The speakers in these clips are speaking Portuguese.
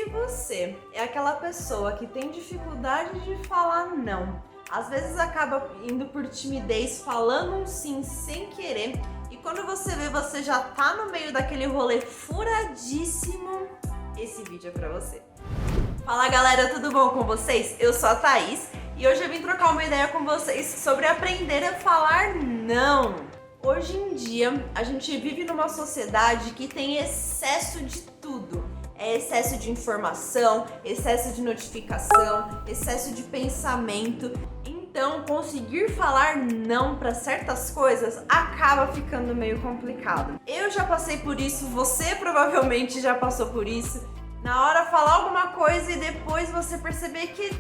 você é aquela pessoa que tem dificuldade de falar não, às vezes acaba indo por timidez, falando um sim sem querer, e quando você vê, você já tá no meio daquele rolê furadíssimo, esse vídeo é pra você. Fala galera, tudo bom com vocês? Eu sou a Thaís e hoje eu vim trocar uma ideia com vocês sobre aprender a falar não. Hoje em dia, a gente vive numa sociedade que tem excesso de tudo. É excesso de informação, excesso de notificação, excesso de pensamento. Então, conseguir falar não para certas coisas acaba ficando meio complicado. Eu já passei por isso, você provavelmente já passou por isso. Na hora falar alguma coisa e depois você perceber que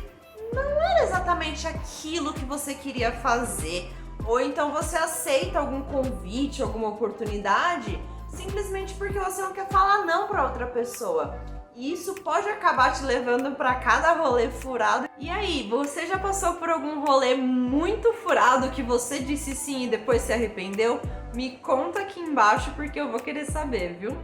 não era exatamente aquilo que você queria fazer. Ou então você aceita algum convite, alguma oportunidade, simplesmente porque você não quer falar não para outra pessoa. E isso pode acabar te levando para cada rolê furado. E aí, você já passou por algum rolê muito furado que você disse sim e depois se arrependeu? Me conta aqui embaixo porque eu vou querer saber, viu?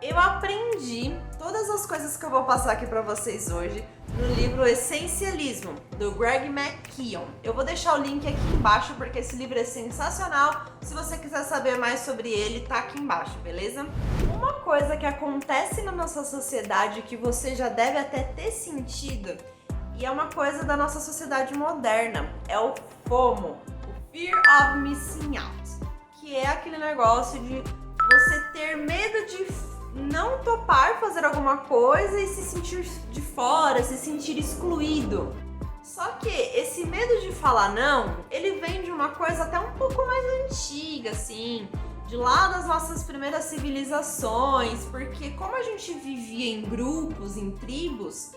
Eu aprendi todas as coisas que eu vou passar aqui pra vocês hoje no livro Essencialismo, do Greg McKeown. Eu vou deixar o link aqui embaixo porque esse livro é sensacional. Se você quiser saber mais sobre ele, tá aqui embaixo, beleza? Uma coisa que acontece na nossa sociedade que você já deve até ter sentido, e é uma coisa da nossa sociedade moderna, é o FOMO, o Fear of Missing Out, que é aquele negócio de você ter medo de não topar fazer alguma coisa e se sentir de fora, se sentir excluído. Só que esse medo de falar não, ele vem de uma coisa até um pouco mais antiga, assim, de lá das nossas primeiras civilizações, porque como a gente vivia em grupos, em tribos,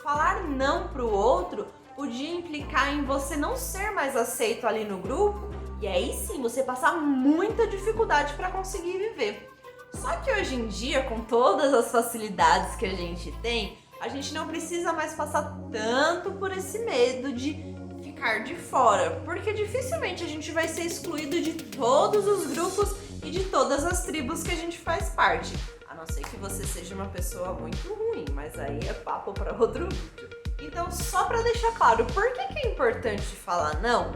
falar não pro outro podia implicar em você não ser mais aceito ali no grupo, e aí sim você passar muita dificuldade para conseguir viver. Só que hoje em dia, com todas as facilidades que a gente tem, a gente não precisa mais passar tanto por esse medo de ficar de fora, porque dificilmente a gente vai ser excluído de todos os grupos e de todas as tribos que a gente faz parte. A não ser que você seja uma pessoa muito ruim, mas aí é papo para outro vídeo. Então, só para deixar claro, por que é importante falar não?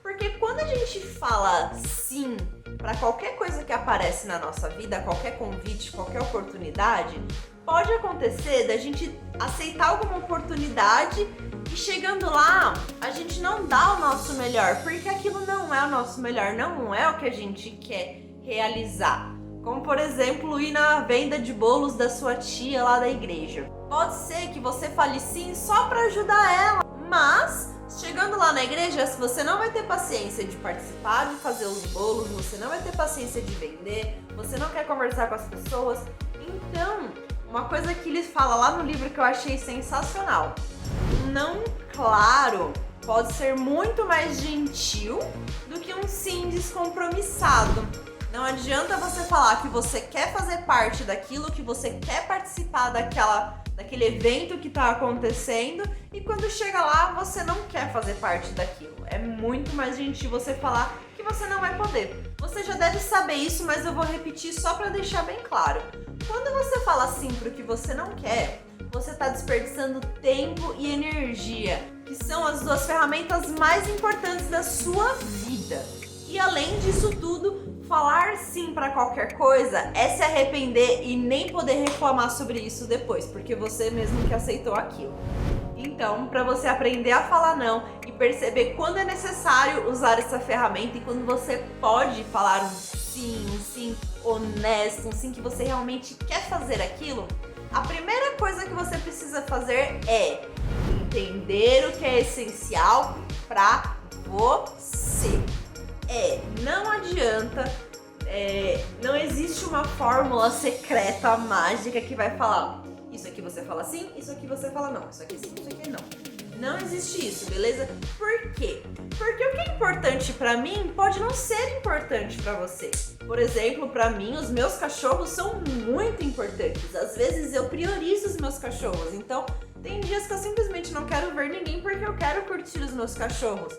Porque quando a gente fala sim para qualquer coisa que aparece na nossa vida, qualquer convite, qualquer oportunidade, pode acontecer da gente aceitar alguma oportunidade e chegando lá, a gente não dá o nosso melhor, porque aquilo não é o nosso melhor, não é o que a gente quer realizar. Como, por exemplo, ir na venda de bolos da sua tia lá da igreja. Pode ser que você fale sim só para ajudar ela, mas chegando lá na igreja, se você não vai ter paciência de participar, de fazer os bolos, você não vai ter paciência de vender, você não quer conversar com as pessoas. Então, uma coisa que ele fala lá no livro que eu achei sensacional: não claro pode ser muito mais gentil do que um sim descompromissado. Não adianta você falar que você quer fazer parte daquilo, que você quer participar daquele evento que está acontecendo, e quando chega lá você não quer fazer parte daquilo. É muito mais gentil você falar que você não vai poder. Você já deve saber isso, mas eu vou repetir só para deixar bem claro. Quando você fala sim para o que você não quer, você está desperdiçando tempo e energia, que são as duas ferramentas mais importantes da sua vida. E além disso tudo, falar sim para qualquer coisa é se arrepender e nem poder reclamar sobre isso depois, porque você mesmo que aceitou aquilo. Então, para você aprender a falar não e perceber quando é necessário usar essa ferramenta e quando você pode falar um sim honesto, um sim que você realmente quer fazer aquilo, a primeira coisa que você precisa fazer é entender o que é essencial para você. Não adianta, não existe uma fórmula secreta, mágica que vai falar isso aqui você fala sim, isso aqui você fala não, isso aqui sim, isso aqui não. Não existe isso, beleza? Por quê? Porque o que é importante pra mim pode não ser importante pra você. Por exemplo, pra mim, os meus cachorros são muito importantes. Às vezes eu priorizo os meus cachorros, então tem dias que eu simplesmente não quero ver ninguém porque eu quero curtir os meus cachorros.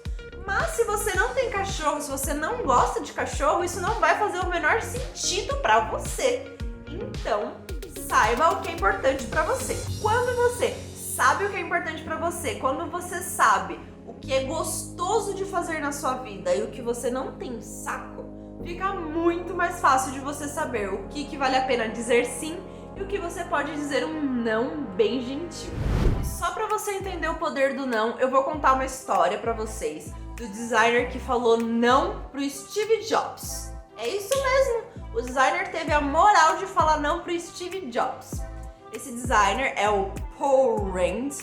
Mas se você não tem cachorro, se você não gosta de cachorro, isso não vai fazer o menor sentido pra você. Então, saiba o que é importante para você. Quando você sabe o que é importante para você, quando você sabe o que é gostoso de fazer na sua vida e o que você não tem saco, fica muito mais fácil de você saber o que vale a pena dizer sim e o que você pode dizer um não bem gentil. E só para você entender o poder do não, eu vou contar uma história para vocês do designer que falou não pro Steve Jobs. É isso mesmo, o designer teve a moral de falar não pro Steve Jobs. Esse designer é o Paul Rand.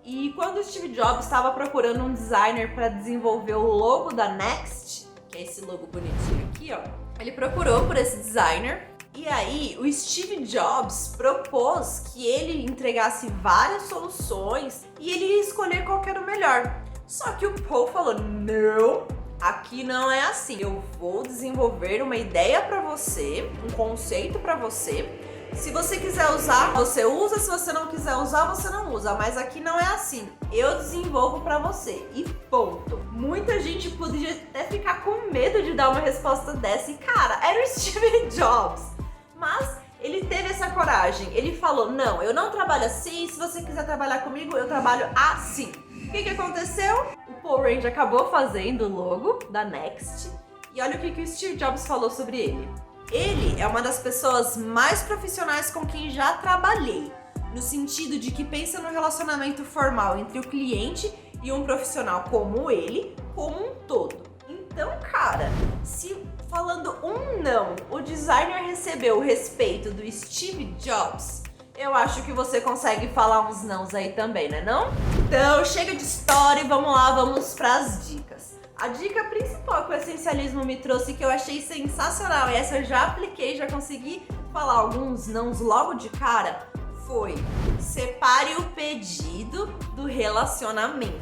E quando o Steve Jobs estava procurando um designer para desenvolver o logo da Next, que é esse logo bonitinho aqui, ó, ele procurou por esse designer. E aí, o Steve Jobs propôs que ele entregasse várias soluções e ele ia escolher qual que era o melhor. Só que o Paul falou, não, aqui não é assim. Eu vou desenvolver uma ideia para você, um conceito para você. Se você quiser usar, você usa. Se você não quiser usar, você não usa. Mas aqui não é assim. Eu desenvolvo pra você. E ponto. Muita gente podia até ficar com medo de dar uma resposta dessa. E cara, era o Steve Jobs. Mas ele teve essa coragem. Ele falou, não, eu não trabalho assim. Se você quiser trabalhar comigo, eu trabalho assim. O que aconteceu? O Paul Rand acabou fazendo o logo da Next. E olha o que o Steve Jobs falou sobre ele. Ele é uma das pessoas mais profissionais com quem já trabalhei, no sentido de que pensa no relacionamento formal entre o cliente e um profissional como ele, como um todo. Então, cara, se falando um não, o designer recebeu o respeito do Steve Jobs, eu acho que você consegue falar uns nãos aí também, né não? Então, chega de história e vamos lá, vamos pras dicas. A dica principal que o essencialismo me trouxe, que eu achei sensacional, e essa eu já apliquei, já consegui falar alguns nãos logo de cara, foi: separe o pedido do relacionamento.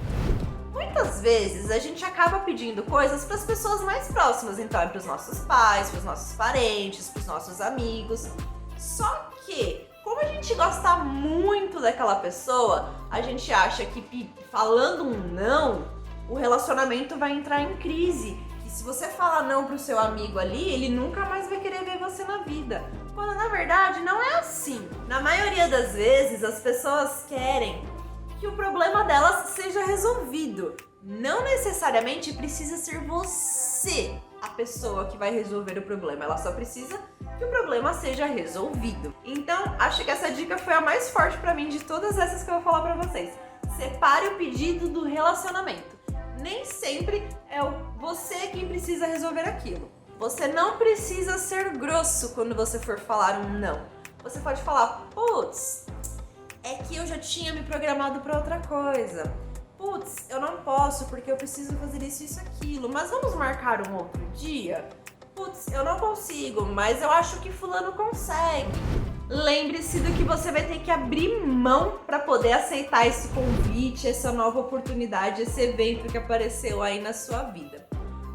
Muitas vezes a gente acaba pedindo coisas para as pessoas mais próximas, então é para os nossos pais, para os nossos parentes, para os nossos amigos. Só que, como a gente gosta muito daquela pessoa, a gente acha que falando um não, o relacionamento vai entrar em crise. E se você falar não pro seu amigo ali, ele nunca mais vai querer ver você na vida. Quando na verdade não é assim. Na maioria das vezes as pessoas querem que o problema delas seja resolvido. Não necessariamente precisa ser você a pessoa que vai resolver o problema. Ela só precisa que o problema seja resolvido. Então, acho que essa dica foi a mais forte pra mim de todas essas que eu vou falar pra vocês. Separe o pedido do relacionamento. Nem sempre é você quem precisa resolver aquilo. Você não precisa ser grosso quando você for falar um não. Você pode falar, putz, é que eu já tinha me programado para outra coisa. Putz, eu não posso porque eu preciso fazer isso, aquilo. Mas vamos marcar um outro dia? Putz, eu não consigo, mas eu acho que fulano consegue. Lembre-se do que você vai ter que abrir mão para poder aceitar esse convite, essa nova oportunidade, esse evento que apareceu aí na sua vida.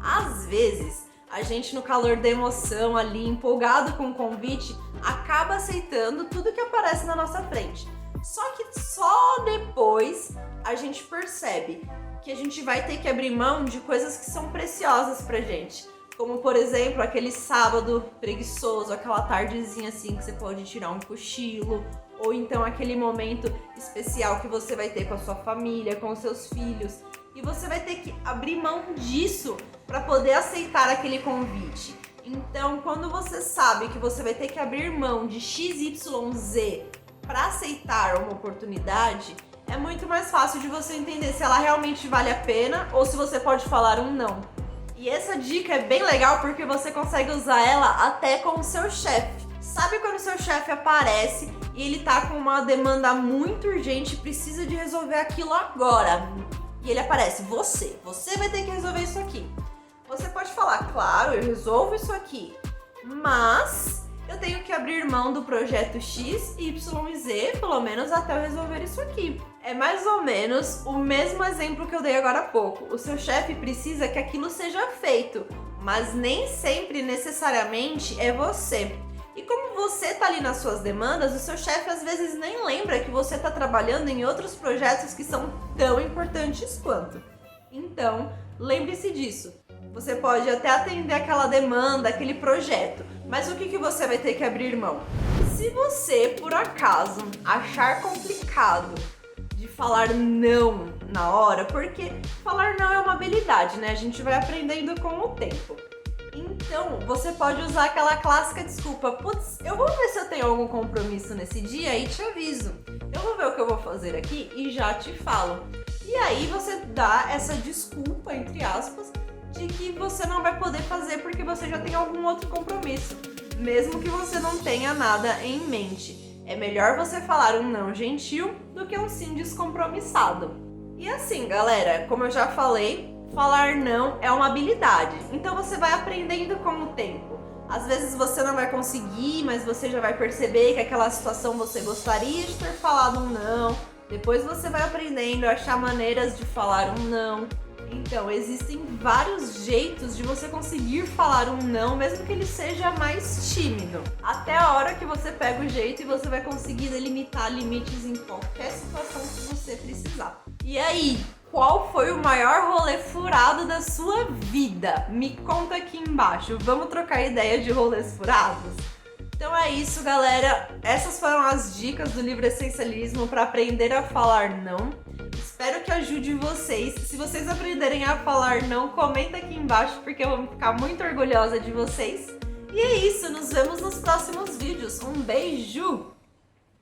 Às vezes, a gente no calor da emoção ali, empolgado com o convite, acaba aceitando tudo que aparece na nossa frente. Só que só depois a gente percebe que a gente vai ter que abrir mão de coisas que são preciosas pra gente. Como, por exemplo, aquele sábado preguiçoso, aquela tardezinha assim que você pode tirar um cochilo, ou então aquele momento especial que você vai ter com a sua família, com os seus filhos. E você vai ter que abrir mão disso para poder aceitar aquele convite. Então, quando você sabe que você vai ter que abrir mão de XYZ para aceitar uma oportunidade, é muito mais fácil de você entender se ela realmente vale a pena ou se você pode falar um não. E essa dica é bem legal porque você consegue usar ela até com o seu chefe. Sabe quando o seu chefe aparece e ele tá com uma demanda muito urgente e precisa de resolver aquilo agora? E ele aparece, você vai ter que resolver isso aqui. Você pode falar, claro, eu resolvo isso aqui, mas eu tenho que abrir mão do projeto X, Y e Z, pelo menos até eu resolver isso aqui. É mais ou menos o mesmo exemplo que eu dei agora há pouco. O seu chefe precisa que aquilo seja feito, mas nem sempre necessariamente é você. E como você tá ali nas suas demandas, o seu chefe às vezes nem lembra que você tá trabalhando em outros projetos que são tão importantes quanto. Então, lembre-se disso. Você pode até atender aquela demanda, aquele projeto, mas o que você vai ter que abrir mão? Se você, por acaso, achar complicado de falar não na hora, porque falar não é uma habilidade, né? A gente vai aprendendo com o tempo. Então, você pode usar aquela clássica desculpa. Putz, eu vou ver se eu tenho algum compromisso nesse dia e te aviso. Eu vou ver o que eu vou fazer aqui e já te falo. E aí você dá essa desculpa, entre aspas, de que você não vai poder fazer porque você já tem algum outro compromisso, mesmo que você não tenha nada em mente. É melhor você falar um não gentil do que um sim descompromissado. E assim, galera, como eu já falei, falar não é uma habilidade. Então você vai aprendendo com o tempo. Às vezes você não vai conseguir, mas você já vai perceber que aquela situação você gostaria de ter falado um não. Depois você vai aprendendo a achar maneiras de falar um não. Então, existem vários jeitos de você conseguir falar um não, mesmo que ele seja mais tímido. Até a hora que você pega o jeito e você vai conseguir delimitar limites em qualquer situação que você precisar. E aí, qual foi o maior rolê furado da sua vida? Me conta aqui embaixo. Vamos trocar ideia de rolês furados? Então é isso, galera. Essas foram as dicas do livro Essencialismo para aprender a falar não. Espero que ajude vocês. Se vocês aprenderem a falar não, comenta aqui embaixo porque eu vou ficar muito orgulhosa de vocês. E é isso, nos vemos nos próximos vídeos. Um beijo!